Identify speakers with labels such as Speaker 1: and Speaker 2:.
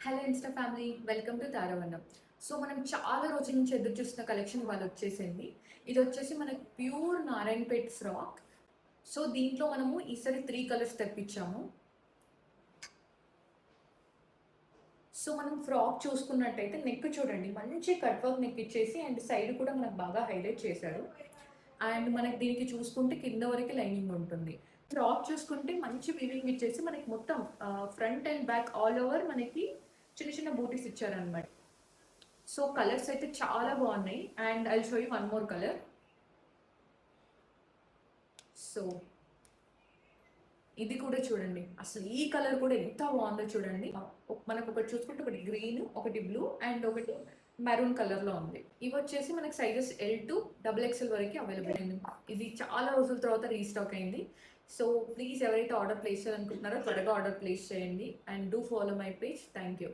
Speaker 1: Hello Insta family, welcome to తారావన్నం. So మనం చాలా రోజుల నుంచి ఎదురు చూస్తున్న కలెక్షన్ ఇవాళ వచ్చేసింది. ఇది వచ్చేసి మనకి ప్యూర్ నారాయణపేట్ ఫ్రాక్. సో దీంట్లో మనము ఈసారి 3 కలర్స్ తెప్పించాము. సో మనం ఫ్రాక్ చూసుకున్నట్టయితే నెక్ చూడండి, మంచి కట్ వర్క్ నెక్ ఇచ్చేసి అండ్ సైడ్ కూడా మనకు బాగా హైలైట్ చేశారు. అండ్ మనకి దీనికి చూసుకుంటే కింద వరకు లైనింగ్ ఉంటుంది. ఫ్రాక్ చూసుకుంటే మంచి వీవింగ్ ఇచ్చేసి మనకి మొత్తం front and back all over మనకి చిన్న చిన్న బూటీస్ ఇచ్చారనమాట. సో కలర్స్ అయితే చాలా బాగున్నాయి and I show you one more colour. So ఇది కూడా చూడండి, అసలు ఈ కలర్ కూడా ఎంత బాగుందో చూడండి. మనకు ఒకటి చూసుకుంటే ఒకటి గ్రీన్, ఒకటి బ్లూ అండ్ ఒకటి మెరూన్ కలర్లో ఉంది. ఇవి వచ్చేసి మనకి సైజెస్ L to XXL వరకు అవైలబుల్ అయింది. ఇది చాలా రోజుల తర్వాత రీస్టాక్ అయింది. సో ప్లీజ్ ఎవరైతే ఆర్డర్ ప్లేస్ చేయాలనుకుంటున్నారో త్వరగా ఆర్డర్ ప్లేస్ చేయండి and do follow my page. Thank you.